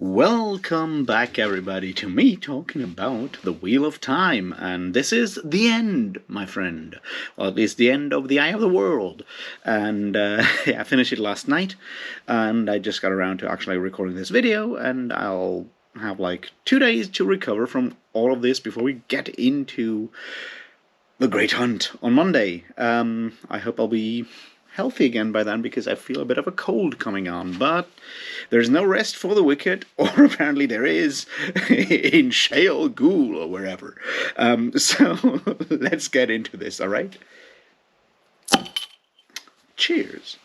Welcome back, everybody, to me talking about the Wheel of Time, and this is the end, my friend. Well, at least the end of the Eye of the World, and I finished it last night, and I just got around to actually recording this video, and I'll have like 2 days to recover from all of this before we get into the Great Hunt on Monday. I hope I'll be healthy again by then, because I feel a bit of a cold coming on, but there's no rest for the wicked, or apparently there is in Shale Ghoul or wherever. So let's get into this, alright? Cheers.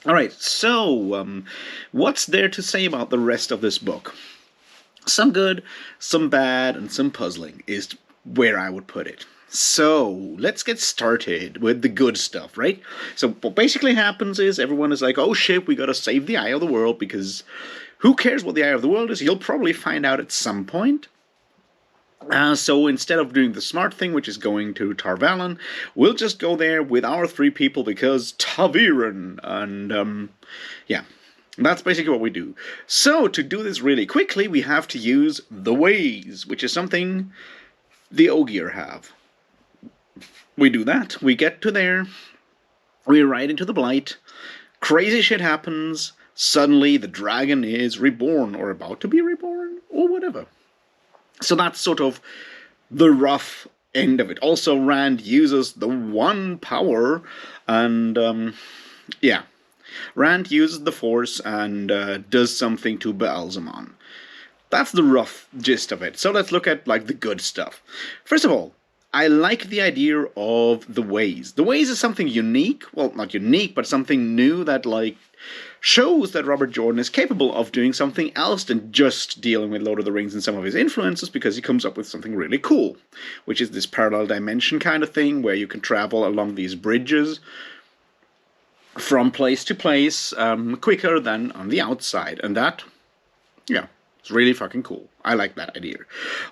Alright, so what's there to say about the rest of this book? Some good, some bad, and some puzzling is where I would put it. So, let's get started with the good stuff, right? So, what basically happens is everyone is like, oh shit, we gotta save the Eye of the World, because who cares what the Eye of the World is? You'll probably find out at some point. So instead of doing the smart thing, which is going to Tar Valon, we'll just go there with our 3 people, because ta'veren, and, yeah. That's basically what we do. So, to do this really quickly, we have to use the Ways, which is something the Ogier have. We do that, we get to there, we ride into the Blight, crazy shit happens, suddenly the dragon is reborn, or about to be reborn, or whatever. So that's sort of the rough end of it. Also, Rand uses the one power, and, yeah. Rand uses the Force and does something to Baalzamon. That's the rough gist of it. So let's look at, like, the good stuff. First of all, I like the idea of the Ways. The Ways is something unique. Well, not unique, but something new that, like, shows that Robert Jordan is capable of doing something else than just dealing with Lord of the Rings and some of his influences, because he comes up with something really cool, which is this parallel dimension kind of thing where you can travel along these bridges from place to place quicker than on the outside, and that, yeah, it's really fucking cool. I like that idea.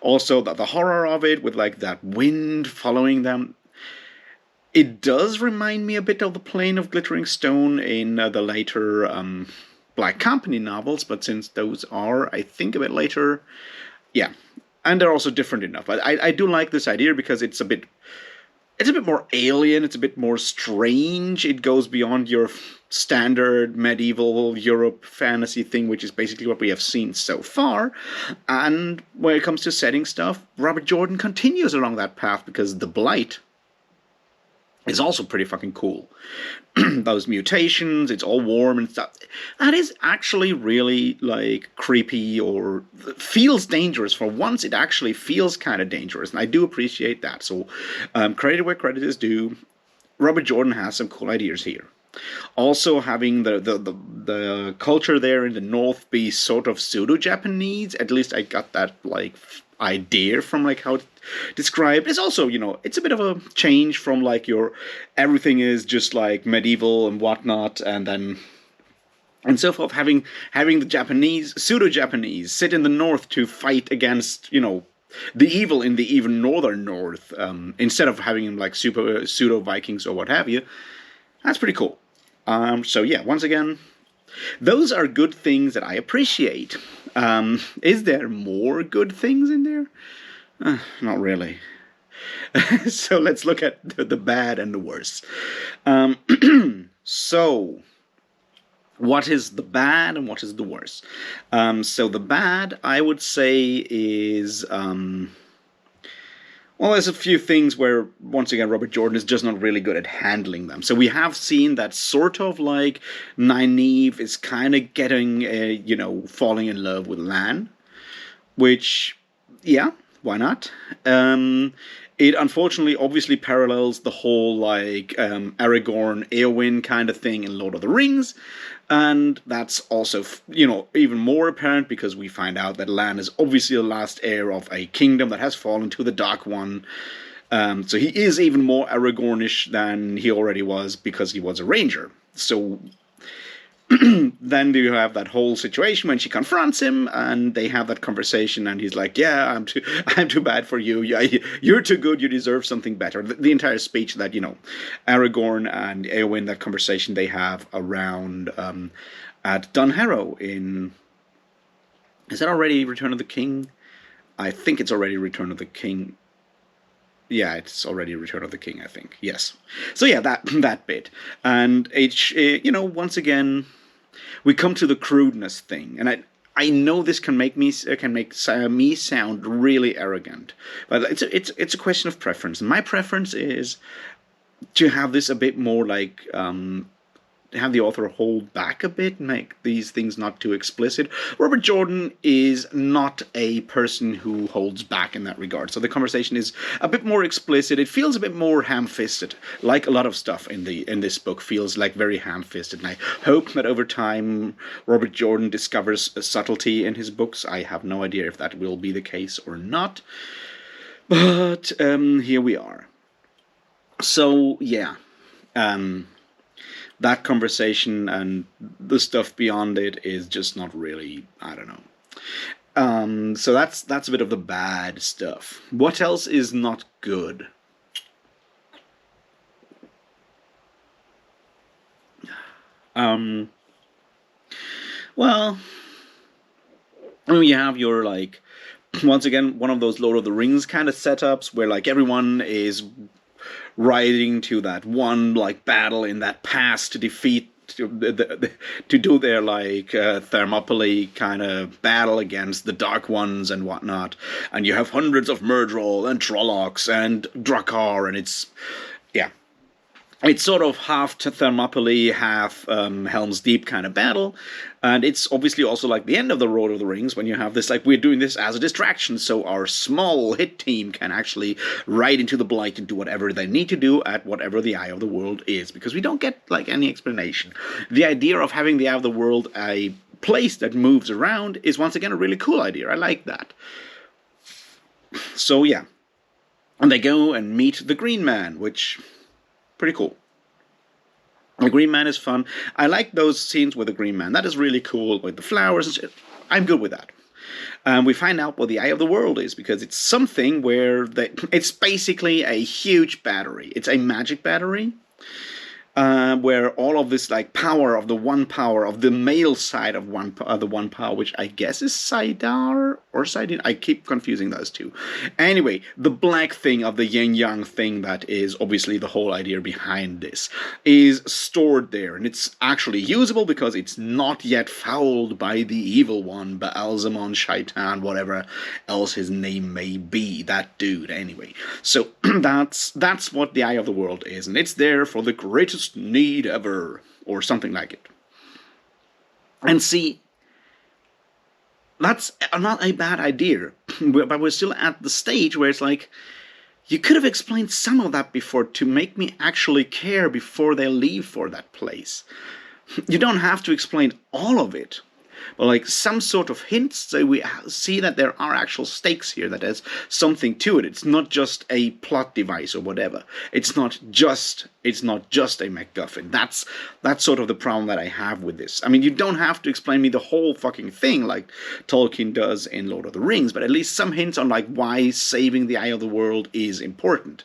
Also, the horror of it, with like that wind following them, it does remind me a bit of the Plane of Glittering Stone in the later Black Company novels, but since those are, I think, a bit later, yeah, and they're also different enough. I do like this idea because it's a bit more alien, it's a bit more strange. It goes beyond your standard medieval Europe fantasy thing, which is basically what we have seen so far. And when it comes to setting stuff, Robert Jordan continues along that path, because the Blight is also pretty fucking cool. Those mutations, it's all warm and stuff. That is actually really, like, creepy, or feels dangerous. For once, it actually feels kind of dangerous, and I do appreciate that. So, credit where credit is due. Robert Jordan has some cool ideas here. Also, having the culture there in the north be sort of pseudo-Japanese, at least I got that, like, idea from, like, how it's described. It's also, you know, it's a bit of a change from, like, your everything is just like medieval and whatnot, and then and so forth, having the Japanese, pseudo-Japanese, sit in the north to fight against, you know, the evil in the even northern north, instead of having them like pseudo-Vikings or what have you. That's pretty cool. So yeah, once again, those are good things that I appreciate. Is there more good things in there? Not really. So let's look at the bad and the worst. So, what is the bad and what is the worst? So the bad, I would say, is... well, there's a few things where, once again, Robert Jordan is just not really good at handling them. So we have seen that sort of, like, Nynaeve is kind of getting, you know, falling in love with Lan. Which, yeah, why not? It unfortunately obviously parallels the whole, like, Aragorn, Eowyn kind of thing in Lord of the Rings. And that's also, you know, even more apparent because we find out that Lan is obviously the last heir of a kingdom that has fallen to the Dark One. So he is even more Aragornish than he already was, because he was a ranger. So then you have that whole situation when she confronts him, and they have that conversation, and he's like, "Yeah, I'm too bad for you. Yeah, you're too good. You deserve something better." The entire speech that Aragorn and Eowyn, that conversation they have around at Dunharrow in, is that already Return of the King? I think it's already Return of the King. Yeah, it's already Return of the King, I think. Yes. So yeah, that bit, and once again, we come to the crudeness thing, and I know this can make me sound really arrogant, but it's a question of preference. And my preference is to have this a bit more like have the author hold back a bit, make these things not too explicit. Robert Jordan is not a person who holds back in that regard, so the conversation is a bit more explicit. It feels a bit more ham-fisted, like a lot of stuff in this book feels like very ham-fisted. And I hope that over time Robert Jordan discovers a subtlety in his books. I have no idea if that will be the case or not, but here we are. So yeah. That conversation and the stuff beyond it is just not really, I don't know. So that's a bit of the bad stuff. What else is not good? Well, I mean, you have your, like, once again, one of those Lord of the Rings kind of setups where, like, everyone is riding to that one, like, battle in that pass to defeat to do their, like, Thermopylae kind of battle against the Dark Ones and whatnot, and you have hundreds of Murdrol and Trollocs and Drakkar, and it's sort of half Thermopylae, half Helm's Deep kind of battle. And it's obviously also like the end of the Lord of the Rings when you have this, like, we're doing this as a distraction so our small hit team can actually ride into the Blight and do whatever they need to do at whatever the Eye of the World is. Because we don't get, like, any explanation. The idea of having the Eye of the World a place that moves around is once again a really cool idea. I like that. So yeah. And they go and meet the Green Man, which... pretty cool. The Green Man is fun. I like those scenes with the Green Man. That is really cool, with the flowers and shit. I'm good with that. We find out what the Eye of the World is, because it's something where it's basically a huge battery. It's a magic battery, where all of this, like, power of the male side of the one power, which I guess is Saidar or Saidin. I keep confusing those two. Anyway, the black thing of the yin-yang thing that is obviously the whole idea behind this is stored there, and it's actually usable because it's not yet fouled by the evil one, Baalzamon, Shaitan, whatever else his name may be, that dude, anyway. So that's what the Eye of the World is, and it's there for the greatest need ever, or something like it. And see, that's not a bad idea, but we're still at the stage where it's like, you could have explained some of that before to make me actually care before they leave for that place. You don't have to explain all of it, but, like, some sort of hints so we see that there are actual stakes here, that there's something to it. It's not just a plot device or whatever. It's not just a MacGuffin. That's sort of the problem that I have with this. I mean, you don't have to explain me the whole fucking thing like Tolkien does in Lord of the Rings, but at least some hints on, like, why saving the Eye of the World is important.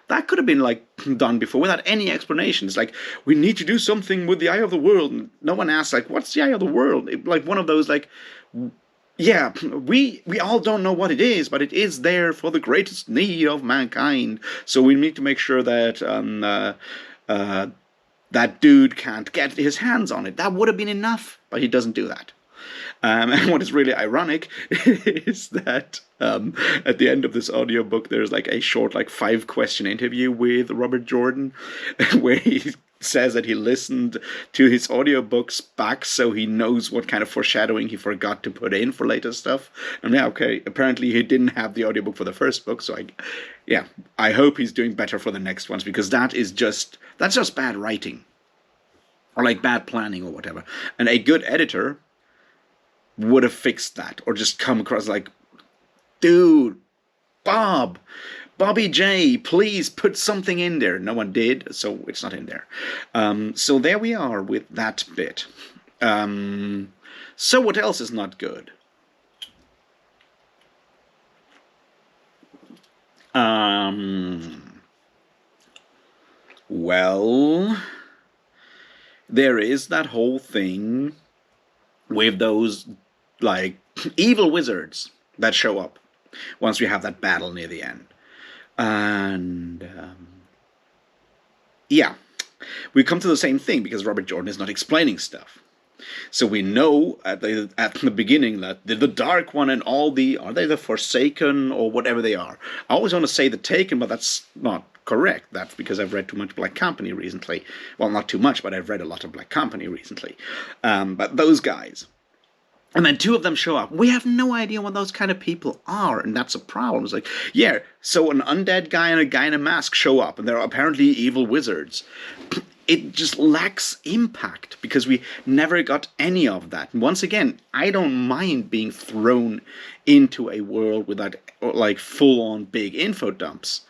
That could have been, like, done before without any explanations. Like, we need to do something with the Eye of the World. And no one asks, like, what's the Eye of the World? Like, one of those, like, yeah, we all don't know what it is, but it is there for the greatest need of mankind. So we need to make sure that that dude can't get his hands on it. That would have been enough, but he doesn't do that. And what is really ironic is that at the end of this audiobook, there's, like, a short, like, 5-question interview with Robert Jordan where he says that he listened to his audiobooks back so he knows what kind of foreshadowing he forgot to put in for later stuff. And yeah, okay, apparently he didn't have the audiobook for the first book, so I hope he's doing better for the next ones, because that's just bad writing, or, like, bad planning or whatever. And a good editor would have fixed that, or just come across like, dude, Bobby J, please put something in there. No one did, so it's not in there. So there we are with that bit. So what else is not good? Well, there is that whole thing with those, like, evil wizards that show up once we have that battle near the end. And, yeah, we come to the same thing because Robert Jordan is not explaining stuff. So we know at the beginning that the Dark One and all are they the Forsaken or whatever they are? I always want to say the Taken, but that's not correct. That's because I've read too much Black Company recently. Well, not too much, but I've read a lot of Black Company recently. But those guys. And then two of them show up. We have no idea what those kind of people are, and that's a problem. It's like, yeah, so an undead guy and a guy in a mask show up, and they're apparently evil wizards. It just lacks impact because we never got any of that. And once again, I don't mind being thrown into a world without like full-on big info dumps.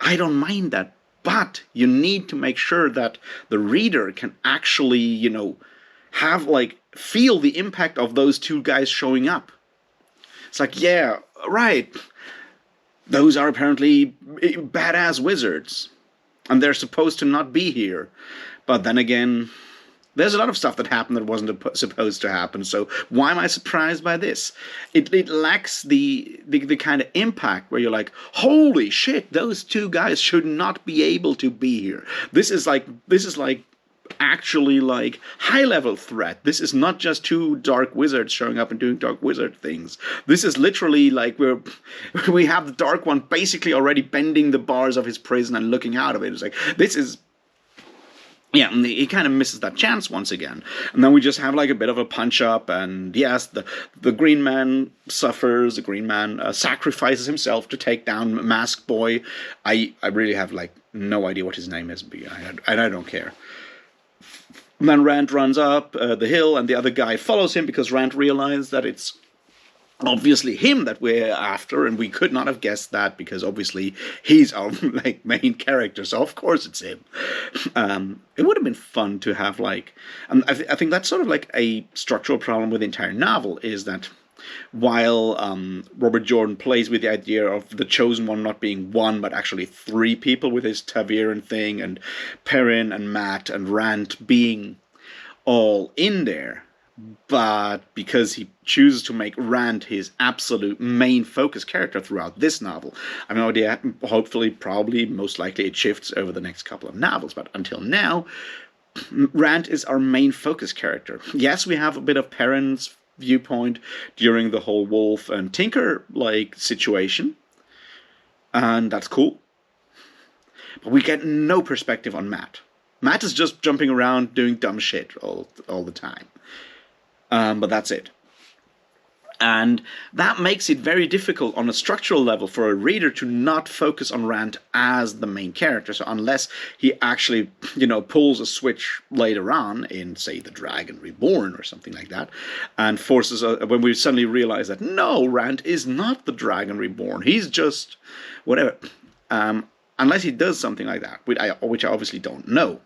I don't mind that, but you need to make sure that the reader can actually, have like feel the impact of those two guys showing up. It's like, yeah, right. Those are apparently badass wizards. And they're supposed to not be here. But then again, there's a lot of stuff that happened that wasn't supposed to happen. So why am I surprised by this? It lacks the kind of impact where you're like, holy shit, those two guys should not be able to be here. This is like actually like high level threat. This is not just two dark wizards showing up and doing dark wizard things. This is literally like we have the Dark One basically already bending the bars of his prison and looking out of it. It's like, this is, yeah, and he kind of misses that chance once again. And then we just have like a bit of a punch up, and yes, the Green Man suffers. The Green Man sacrifices himself to take down Mask Boy. I really have like no idea what his name is, and I don't care. And then Rand runs up the hill, and the other guy follows him because Rand realized that it's obviously him that we're after, and we could not have guessed that because obviously he's our like main character, so of course it's him. It would have been fun to have like, and I think that's sort of like a structural problem with the entire novel is that while Robert Jordan plays with the idea of the Chosen One not being one, but actually three people with his Taviran thing, and Perrin and Matt and Rand being all in there, but because he chooses to make Rand his absolute main focus character throughout this novel, I have no idea, hopefully, probably, most likely it shifts over the next couple of novels, but until now, Rand is our main focus character. Yes, we have a bit of Perrin's viewpoint during the whole Wolf and Tinker like situation, and that's cool, but we get no perspective on Matt. Matt is just jumping around doing dumb shit all the time, but that's it. And that makes it very difficult on a structural level for a reader to not focus on Rand as the main character. So unless he actually, pulls a switch later on in, say, The Dragon Reborn or something like that, and forces when we suddenly realize that, no, Rand is not the Dragon Reborn. He's just whatever. Unless he does something like that, which I obviously don't know.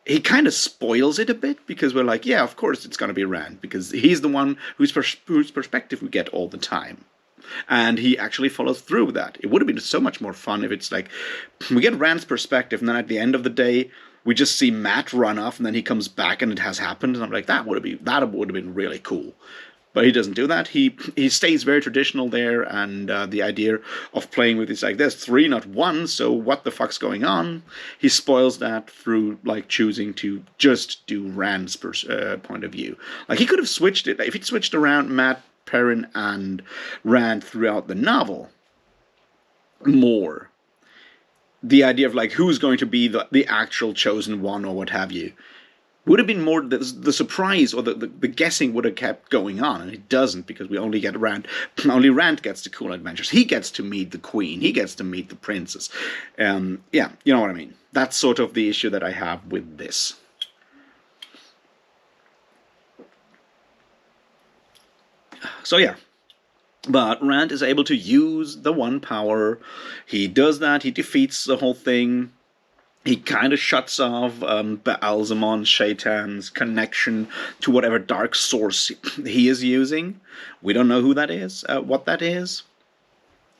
He kind of spoils it a bit because we're like, yeah, of course it's going to be Rand because he's the one whose perspective we get all the time. And he actually follows through with that. It would have been so much more fun if it's like, we get Rand's perspective and then at the end of the day, we just see Matt run off and then he comes back and it has happened. And I'm like, that would have been really cool. But he doesn't do that. He stays very traditional there, and the idea of playing with it's like there's three, not one. So what the fuck's going on? He spoils that through like choosing to just do Rand's point of view. Like he could have switched it if he'd switched around Matt, Perrin, and Rand throughout the novel more. The idea of like who's going to be the actual chosen one or what have you. Would have been more the surprise or the guessing would have kept going on, and it doesn't because we only get Rand. Only Rand gets the cool adventures. He gets to meet the queen. He gets to meet the princess. Yeah, you know what I mean. That's sort of the issue that I have with this. So yeah. But Rand is able to use the one power. He does that. He defeats the whole thing. he kind of shuts off Baalzamon Shaitan's connection to whatever dark source he is using. We don't know who that is, what that is.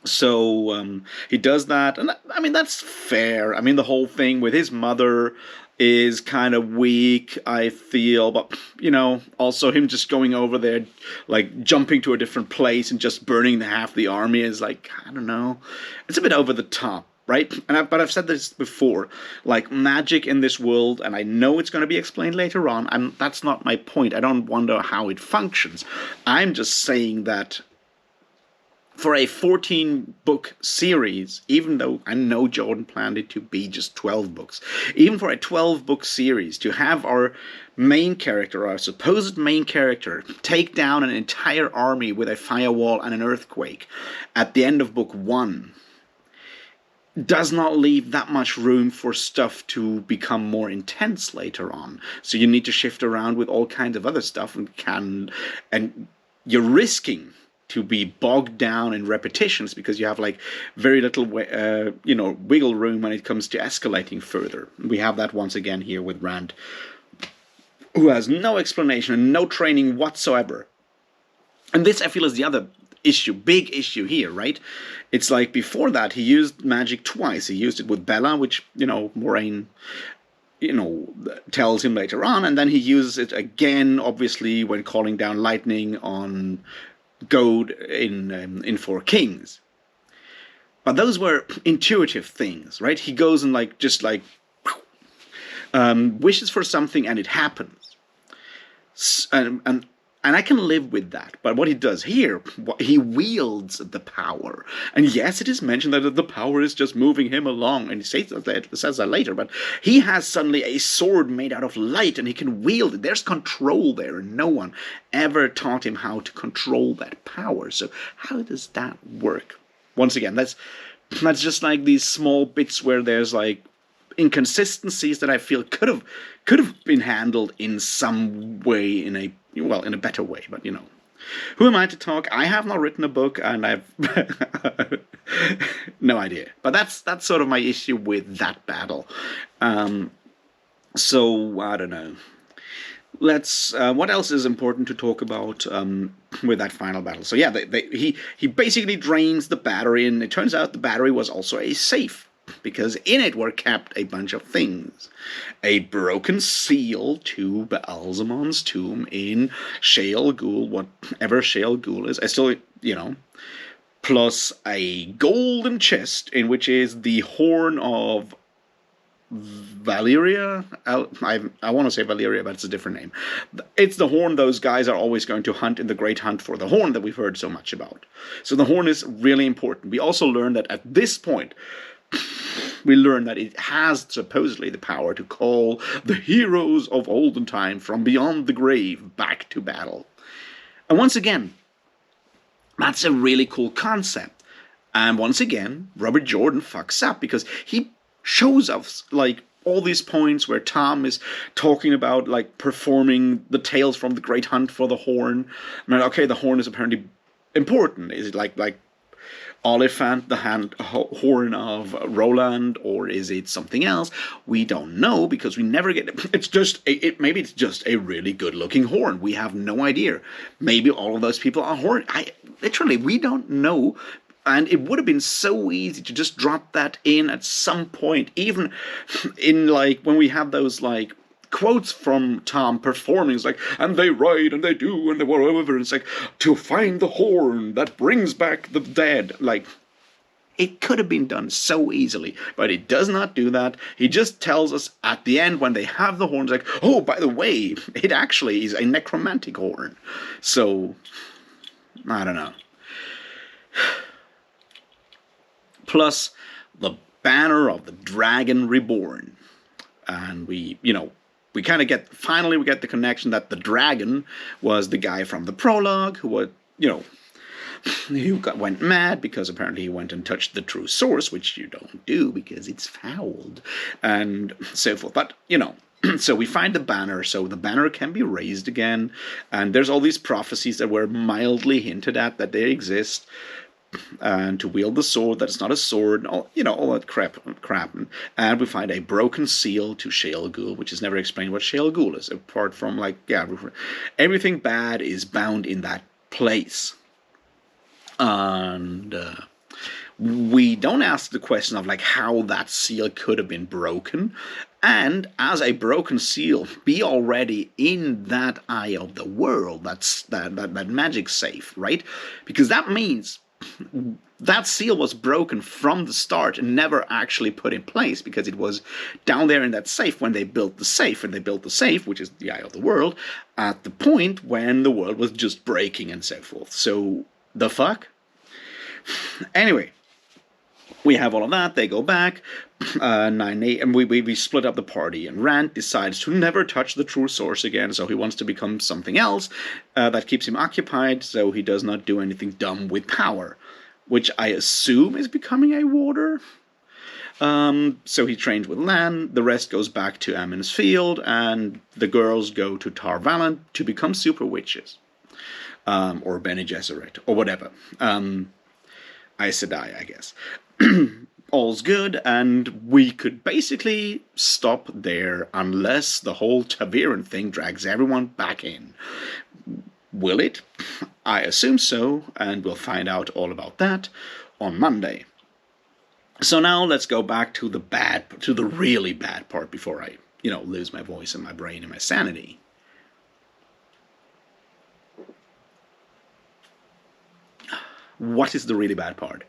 So he does that, and I mean that's fair. I mean the whole thing with his mother is kind of weak, I feel, but also him just going over there, like jumping to a different place and just burning half the army is like, I don't know, it's a bit over the top. Right, but I've said this before. Like magic in this world, and I know it's going to be explained later on. And that's not my point. I don't wonder how it functions. I'm just saying that for a 14-book series, even though I know Jordan planned it to be just 12 books, even for a 12-book series, to have our main character, our supposed main character, take down an entire army with a firewall and an earthquake at the end of book 1 does not leave that much room for stuff to become more intense later on. So you need to shift around with all kinds of other stuff, and you're risking to be bogged down in repetitions because you have like very little wiggle room when it comes to escalating further. We have that once again here with Rand, who has no explanation and no training whatsoever. And this, I feel, is the other big issue here, right? It's like before that he used magic twice. He used it with Bella, which Moraine tells him later on, and then he uses it again, obviously, when calling down lightning on Goad in Four Kings. But those were intuitive things, right? He goes and wishes for something and it happens, and I can live with that. But what he does here, he wields the power. And yes, it is mentioned that the power is just moving him along. And he says that later. But he has suddenly a sword made out of light and he can wield it. There's control there. And no one ever taught him how to control that power. So how does that work? Once again, that's just like these small bits where there's like inconsistencies that I feel could have been handled in some way, in a better way. But who am I to talk? I have not written a book, and I've no idea. But that's sort of my issue with that battle. So I don't know. Let's. What else is important to talk about with that final battle? So yeah, he basically drains the battery, and it turns out the battery was also a safe, because in it were kept a bunch of things. A broken seal to Baalzamon's tomb in Shale Ghul, whatever Shale Ghul is. I still, plus a golden chest in which is the horn of Valyria. I want to say Valyria, but it's a different name. It's the horn those guys are always going to hunt in the Great Hunt for, the horn that we've heard so much about. So the horn is really important. We also learned that at this point, we learn that it has supposedly the power to call the heroes of olden time from beyond the grave back to battle. And once again, that's a really cool concept. And once again, Robert Jordan fucks up because he shows us like all these points where Tom is talking about like performing the tales from the Great Hunt for the horn. I mean, okay, the horn is apparently important. Is it like Oliphant, the horn of Roland, or is it something else? We don't know because we never get it. It's just maybe it's just a really good-looking horn. We have no idea. Maybe all of those people are horn. We don't know. And it would have been so easy to just drop that in at some point, even in like when we have those like quotes from Tom performing. It's like, and they ride and they do and they whatever. It's like, to find the horn that brings back the dead. Like, it could have been done so easily, but it does not do that. He just tells us at the end when they have the horns, like, oh, by the way, it actually is a necromantic horn. So, I don't know. Plus, the banner of the dragon reborn. And we kind of finally we get the connection that the dragon was the guy from the prologue who went mad because apparently he went and touched the true source, which you don't do because it's fouled, and so forth. But, so we find the banner, so the banner can be raised again, and there's all these prophecies that were mildly hinted at that they exist. and to wield the sword that is not a sword, all that crap. And we find a broken seal to Shale Ghul, which is never explained what Shale Ghul is, apart from, everything bad is bound in that place. And we don't ask the question of how that seal could have been broken, and as a broken seal be already in that eye of the world, that magic safe, right? Because that means that seal was broken from the start and never actually put in place, because it was down there in that safe when they built the safe, which is the eye of the world, at the point when the world was just breaking and so forth. So the fuck? Anyway, we have all of that. They go back, 9-8, and we split up the party. And Rand decides to never touch the true source again, so he wants to become something else that keeps him occupied, so he does not do anything dumb with power, which I assume is becoming a warder. So he trains with Lan. The rest goes back to Ammon's Field, and the girls go to Tar Valon to become super witches, or Bene Gesserit, or whatever. Aes Sedai, I guess. All's good, and we could basically stop there unless the whole Taviran thing drags everyone back in. Will it? I assume so, and we'll find out all about that on Monday. So now let's go back to the really bad part before I, lose my voice and my brain and my sanity. What is the really bad part?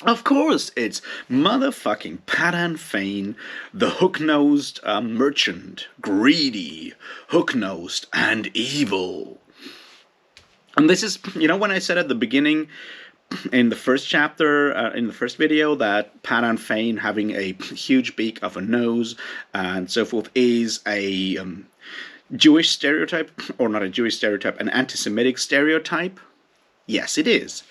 Of course, it's motherfucking Padan Fain, the hook-nosed merchant, greedy, hook-nosed, and evil. And this is, when I said at the beginning, in the first chapter, in the first video, that Padan Fain having a huge beak of a nose and so forth is a Jewish stereotype, or not a Jewish stereotype, an anti-Semitic stereotype. Yes, it is.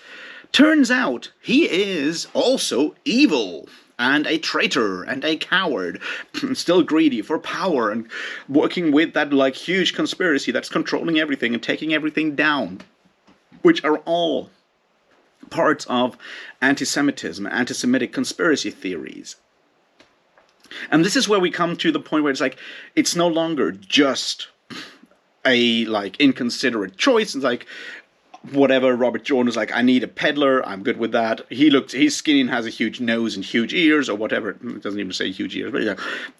Turns out he is also evil, and a traitor, and a coward, still greedy for power, and working with that huge conspiracy that's controlling everything and taking everything down, which are all parts of anti-Semitism, anti-Semitic conspiracy theories. And this is where we come to the point where it's no longer just a inconsiderate choice. It's whatever, Robert Jordan was I need a peddler, I'm good with that. He's skinny and has a huge nose and huge ears, or whatever. It doesn't even say huge ears, but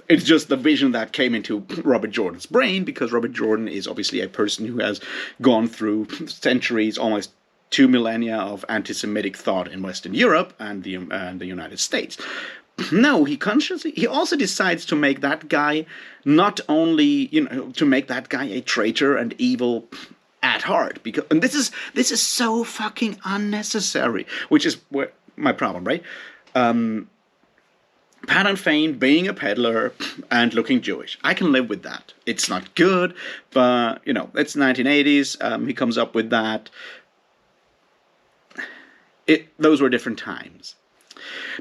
it's just the vision that came into Robert Jordan's brain, because Robert Jordan is obviously a person who has gone through centuries, almost 2 millennia of anti-Semitic thought in Western Europe and the United States. No, he also decides to make that guy not only, to make that guy a traitor and evil at heart, and this is so fucking unnecessary, which is where my problem, right? Padan Fain being a peddler and looking Jewish, I can live with that. It's not good, but it's 1980s. He comes up with that. Those were different times.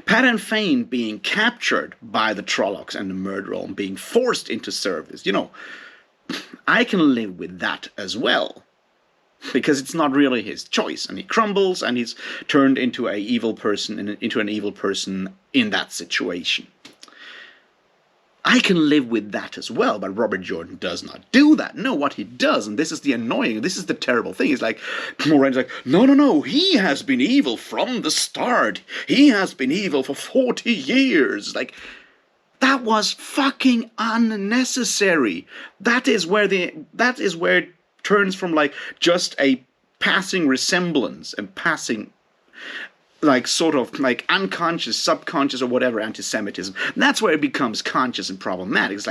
Padan Fain being captured by the Trollocs and the Murderall and being forced into service, I can live with that as well, because it's not really his choice, and he crumbles, and he's turned into an evil person in that situation. I can live with that as well, but Robert Jordan does not do that. No, what he does, and this is the terrible thing, is Moran's no, he has been evil from the start. He has been evil for 40 years. That was fucking unnecessary. That is where it turns from just a passing resemblance and passing sort of unconscious, subconscious, or whatever anti-Semitism. That's where it becomes conscious and problematic. It's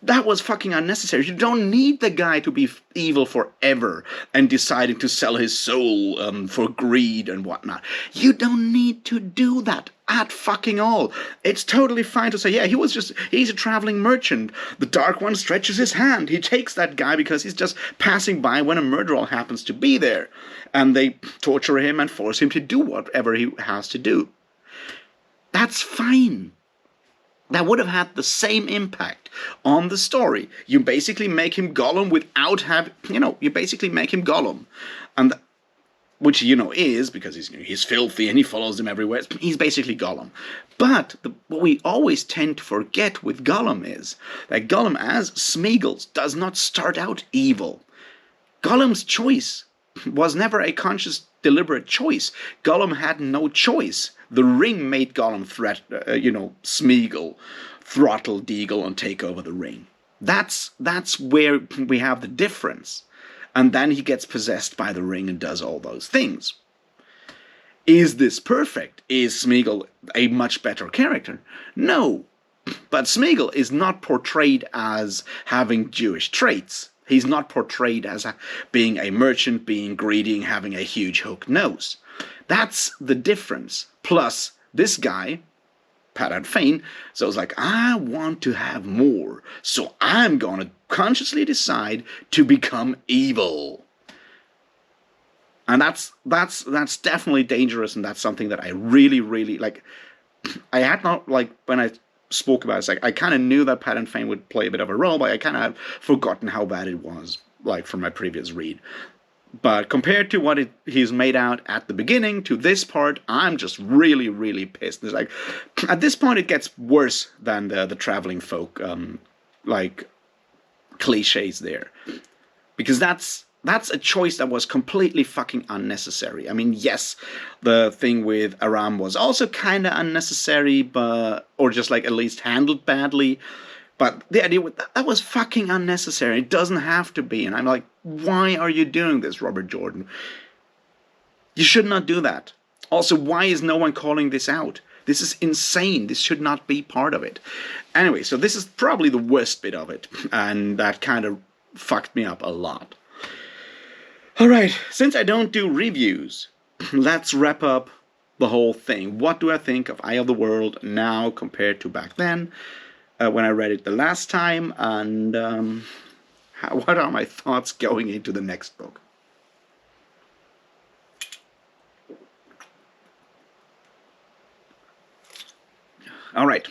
that was fucking unnecessary. You don't need the guy to be evil forever and deciding to sell his soul for greed and whatnot. You don't need to do that at fucking all. It's totally fine to say, yeah, he's a traveling merchant. The Dark One stretches his hand. He takes that guy because he's just passing by when a Murderall happens to be there. And they torture him and force him to do whatever he has to do. That's fine. That would have had the same impact on the story. You basically make him Gollum without you basically make him Gollum. And which is because he's filthy and he follows them everywhere. He's basically Gollum. But what we always tend to forget with Gollum is that Gollum, as Smeagol, does not start out evil. Gollum's choice was never a conscious, deliberate choice. Gollum had no choice. The ring made Gollum Smeagol, throttle Deagle, and take over the ring. That's where we have the difference. And then he gets possessed by the ring and does all those things. Is this perfect? Is Smeagol a much better character? No. But Smeagol is not portrayed as having Jewish traits. He's not portrayed as being a merchant, being greedy, and having a huge hooked nose. That's the difference. Plus, this guy, Padan Fain, so it's like, I want to have more, so I'm going to consciously decide to become evil. And that's definitely dangerous, and that's something that I really, really, like, I had not, like, when I spoke about it, it's like, I kind of knew that Padan Fain would play a bit of a role, but I kind of had forgotten how bad it was, like, from my previous read. But compared to what he's made out at the beginning to this part, I'm just really, really pissed. It's like, at this point, it gets worse than the traveling folk, like, cliches there. Because that's a choice that was completely fucking unnecessary. I mean, yes, the thing with Aram was also kind of unnecessary, or just, like, at least handled badly. But the idea that was fucking unnecessary. It doesn't have to be. And I'm like, why are you doing this, Robert Jordan? You should not do that. Also, why is no one calling this out? This is insane. This should not be part of it. Anyway, so this is probably the worst bit of it. And that kind of fucked me up a lot. Alright, since I don't do reviews, let's wrap up the whole thing. What do I think of Eye of the World now compared to back then? When I read it the last time, and what are my thoughts going into the next book? All right,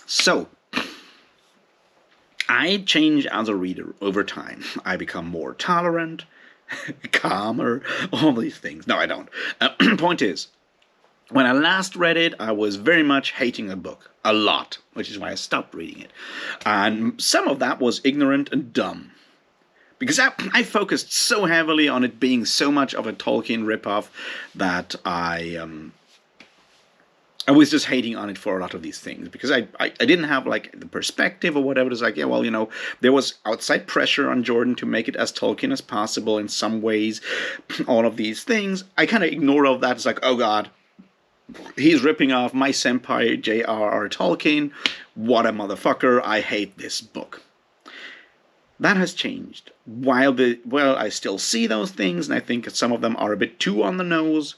so I change as a reader over time. I become more tolerant, calmer, all these things. No, I don't. Point is, when I last read it, I was very much hating the book. A lot, which is why I stopped reading it. And some of that was ignorant and dumb. Because I focused so heavily on it being so much of a Tolkien ripoff that I was just hating on it for a lot of these things. Because I didn't have, like, the perspective or whatever. It's like, yeah, well, there was outside pressure on Jordan to make it as Tolkien as possible in some ways. All of these things. I kind of ignore all of that. It's like, oh God, he's ripping off my senpai J.R.R. Tolkien. What a motherfucker. I hate this book. That has changed. While I still see those things, and I think some of them are a bit too on the nose.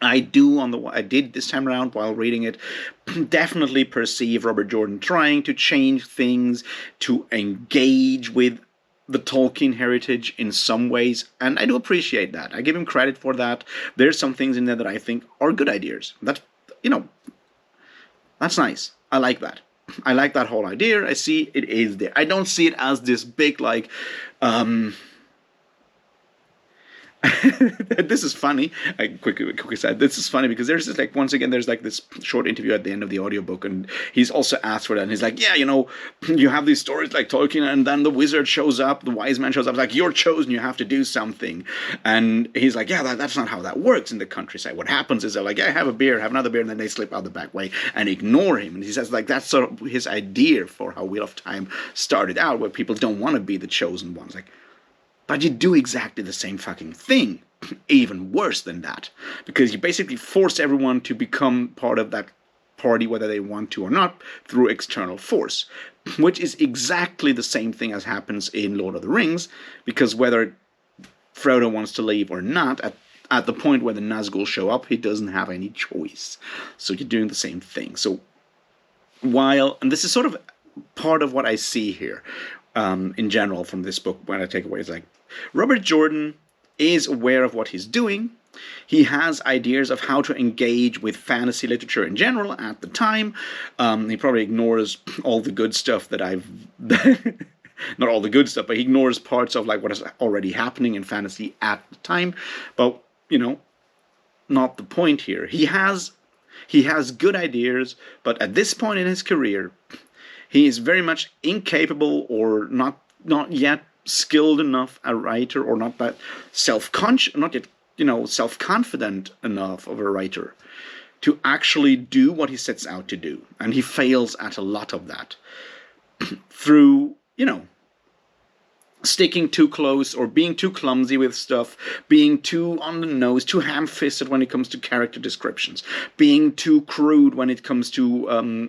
I did this time around while reading it, definitely perceive Robert Jordan trying to change things, to engage with the Tolkien heritage in some ways, and I do appreciate that. I give him credit for that. There's some things in there that I think are good ideas. That's nice. I like that. I like that whole idea. I see it is there. I don't see it as this big, like, this is funny. I quickly said this is funny because there's this, like, once again there's like this short interview at the end of the audiobook, and he's also asked for that, and he's like, yeah, you have these stories like Tolkien, and then the wizard shows up, the wise man shows up, like, you're chosen, you have to do something. And he's like, yeah, that's not how that works in the countryside. What happens is they're like, yeah, have a beer, have another beer, and then they slip out the back way and ignore him. And he says, like, that's sort of his idea for how Wheel of Time started out, where people don't want to be the chosen ones. Like, but you do exactly the same fucking thing, even worse than that, because you basically force everyone to become part of that party, whether they want to or not, through external force, which is exactly the same thing as happens in Lord of the Rings, because whether Frodo wants to leave or not, at the point where the Nazgul show up, he doesn't have any choice. So you're doing the same thing. So and this is sort of part of what I see here, in general from this book, when I take away, is like, Robert Jordan is aware of what he's doing. He has ideas of how to engage with fantasy literature in general at the time. He probably ignores all the good stuff that I've not all the good stuff, but he ignores parts of like what is already happening in fantasy at the time. But not the point here. He has good ideas, but at this point in his career, he is very much incapable or not yet skilled enough a writer, or not that self-conscious, not yet self-confident enough of a writer to actually do what he sets out to do, and he fails at a lot of that through sticking too close or being too clumsy with stuff, being too on the nose, too ham-fisted when it comes to character descriptions, being too crude when it comes to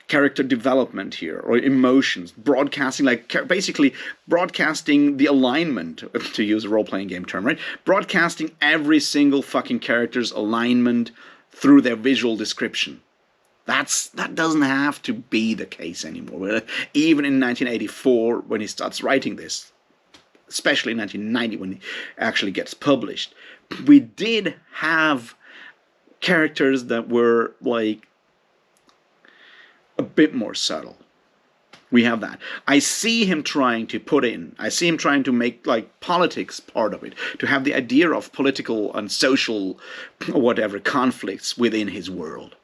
character development here, or emotions, broadcasting, basically broadcasting the alignment, to use a role-playing game term, right? Broadcasting every single fucking character's alignment through their visual description. That doesn't have to be the case anymore. Even in 1984, when he starts writing this, especially in 1990 when he actually gets published, we did have characters that were like a bit more subtle. We have that. I see him trying to make like politics part of it, to have the idea of political and social whatever conflicts within his world.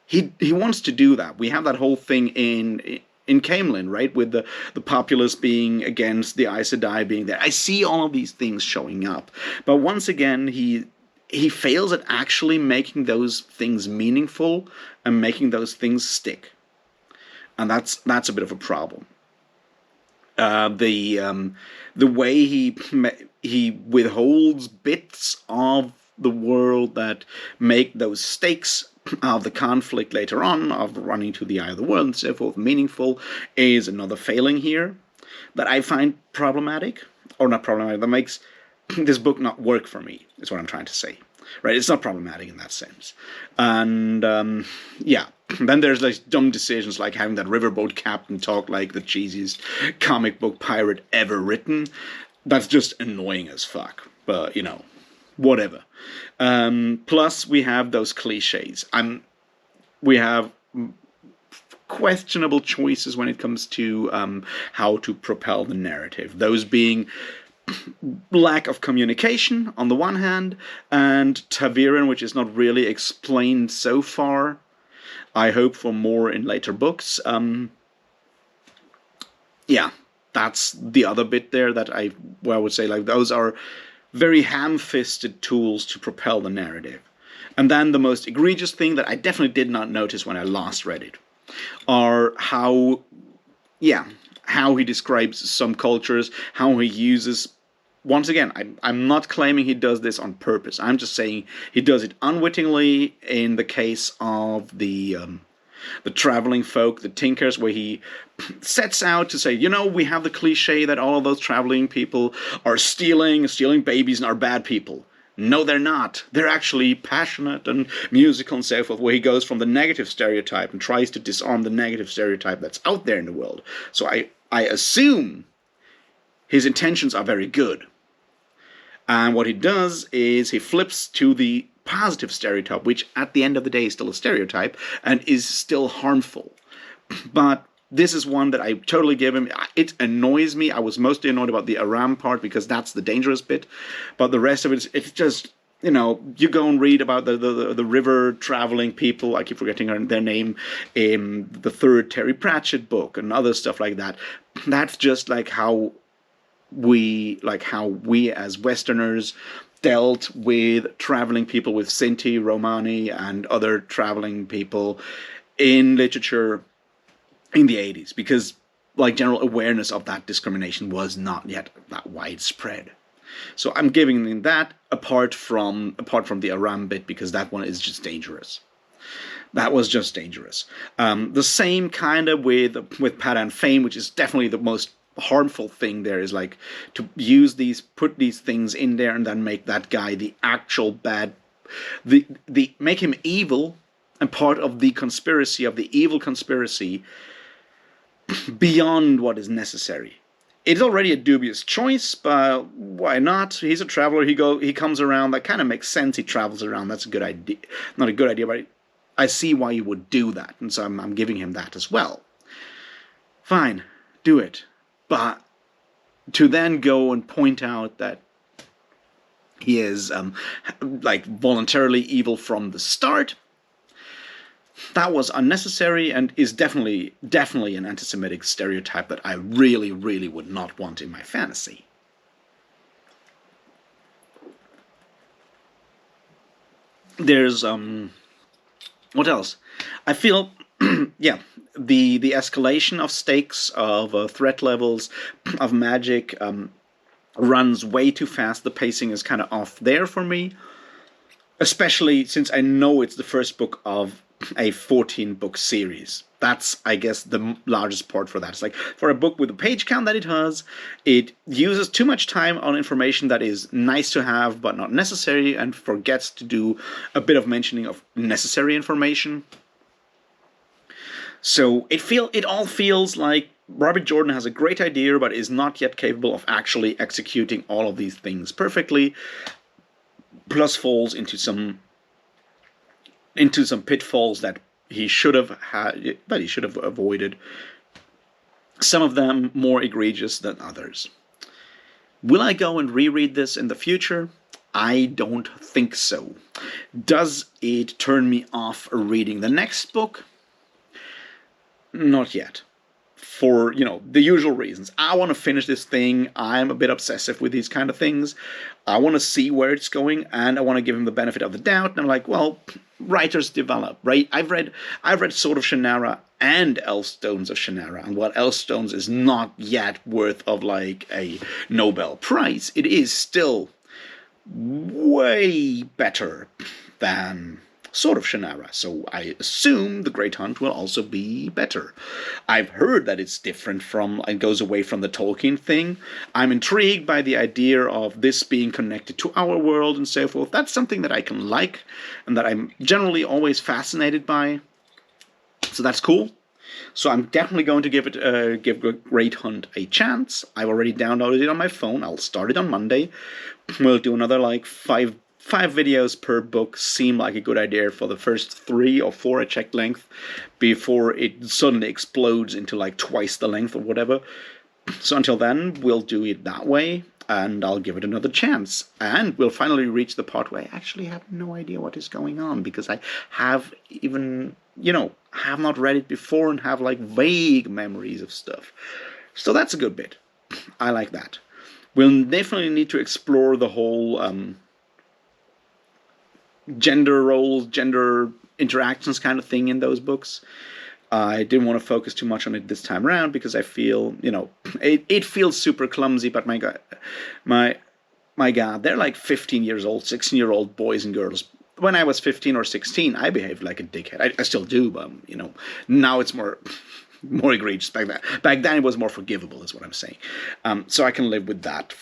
He wants to do that. We have that whole thing in Camelin, right, with the populace being against the Aes Sedai being there. I see all of these things showing up, but once again, he fails at actually making those things meaningful and making those things stick, and that's a bit of a problem. The way he withholds bits of the world that make those stakes of the conflict later on, of running to the eye of the world and so forth, meaningful, is another failing here that I find problematic, or not problematic, that makes this book not work for me, is what I'm trying to say. Right? It's not problematic in that sense. And, then there's like dumb decisions like having that riverboat captain talk like the cheesiest comic book pirate ever written. That's just annoying as fuck. But, whatever. Plus, we have those cliches. We have questionable choices when it comes to how to propel the narrative. Those being lack of communication on the one hand, and ta'veren, which is not really explained so far. I hope for more in later books. That's the other bit there that I would say like those are very ham-fisted tools to propel the narrative. And then the most egregious thing that I definitely did not notice when I last read it are how he describes some cultures, how he uses. Once again, I'm not claiming he does this on purpose. I'm just saying he does it unwittingly in the case of the traveling folk, the tinkers, where he sets out to say, we have the cliche that all of those traveling people are stealing babies and are bad people. No, they're not. They're actually passionate and musical and so forth, where he goes from the negative stereotype and tries to disarm the negative stereotype that's out there in the world. So I assume his intentions are very good. And what he does is he flips to the positive stereotype, which at the end of the day is still a stereotype and is still harmful. But this is one that I totally give him. It annoys me. I was mostly annoyed about the Aram part because that's the dangerous bit. But the rest of it, it's just, you go and read about the river traveling people. I keep forgetting their name in the third Terry Pratchett book and other stuff like that. That's just like how we as Westerners dealt with traveling people, with Sinti, Romani, and other traveling people in literature in the 80s, because general awareness of that discrimination was not yet that widespread. So I'm giving them that apart from the Aram bit, because that one is just dangerous. That was just dangerous. The same kind of with Padan Fame, which is definitely the most harmful thing there, is like to put these things in there and then make that guy the actual bad, make him evil and part of the conspiracy, of the evil conspiracy, beyond what is necessary. It's already a dubious choice, but why not? He's a traveler. He comes around. That kind of makes sense. He travels around. That's a good idea. Not a good idea, but I see why you would do that, and so I'm giving him that as well. Fine, do it. But to then go and point out that he is like voluntarily evil from the start, that was unnecessary and is definitely an anti-Semitic stereotype that I really, really would not want in my fantasy. There's what else? I feel yeah, the escalation of stakes, of threat levels, of magic runs way too fast. The pacing is kind of off there for me, especially since I know it's the first book of a 14-book series. That's, I guess, the largest part for that. It's like, for a book with the page count that it has, it uses too much time on information that is nice to have but not necessary, and forgets to do a bit of mentioning of necessary information. So it all feels like Robert Jordan has a great idea but is not yet capable of actually executing all of these things perfectly, plus falls into some pitfalls that he should have avoided. Some of them more egregious than others. Will I go and reread this in the future? I don't think so. Does it turn me off reading the next book? Not yet. For, the usual reasons. I want to finish this thing. I'm a bit obsessive with these kind of things. I want to see where it's going, and I want to give him the benefit of the doubt. And I'm like, well, writers develop, right? I've read Sword of Shannara and Elfstones of Shannara, and while Elfstones is not yet worth of like a Nobel Prize, it is still way better than Sword of Shannara, so I assume The Great Hunt will also be better. I've heard that it's different from, and goes away from the Tolkien thing. I'm intrigued by the idea of this being connected to our world and so forth. That's something that I can like, and that I'm generally always fascinated by. So that's cool. So I'm definitely going to give Great Hunt a chance. I've already downloaded it on my phone. I'll start it on Monday. We'll do another like five videos per book. Seem like a good idea for the first 3 or 4 I checked length, before it suddenly explodes into like twice the length or whatever. So until then, we'll do it that way, and I'll give it another chance. And we'll finally reach the part where I actually have no idea what is going on, because I have even, have not read it before and have like vague memories of stuff. So that's a good bit. I like that. We'll definitely need to explore the whole gender roles, gender interactions kind of thing in those books. I didn't want to focus too much on it this time around, because I feel, it feels super clumsy, but my God, they're like 15 years old, 16-year-old boys and girls. When I was 15 or 16, I behaved like a dickhead. I still do, but, now it's more egregious. Back then it was more forgivable, is what I'm saying. So I can live with that.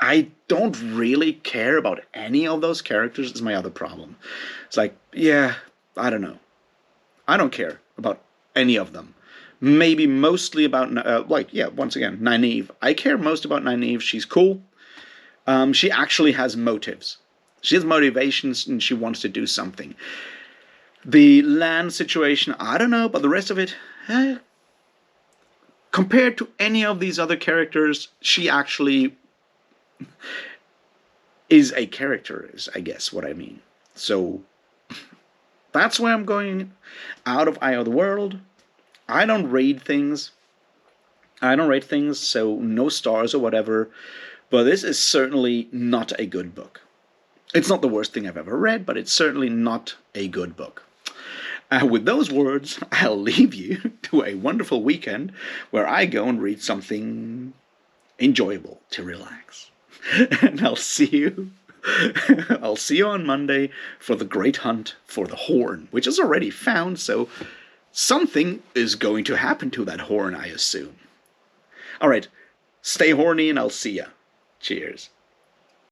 I don't really care about any of those characters, is my other problem. It's like, yeah, I don't know. I don't care about any of them. Maybe mostly about, once again, Nynaeve. I care most about Nynaeve. She's cool. She actually has motives. She has motivations, and she wants to do something. The Lan situation, I don't know, but the rest of it, compared to any of these other characters, she actually is a character, is I guess what I mean. So that's where I'm going out of Eye of the World. I don't rate things, so no stars or whatever, but this is certainly not a good book. It's not the worst thing I've ever read, but it's certainly not a good book. With those words, I'll leave you to a wonderful weekend where I go and read something enjoyable to relax. And I'll see you on Monday for the Great Hunt for the Horn, which is already found, so something is going to happen to that horn, I assume. Alright, stay horny, and I'll see ya. Cheers.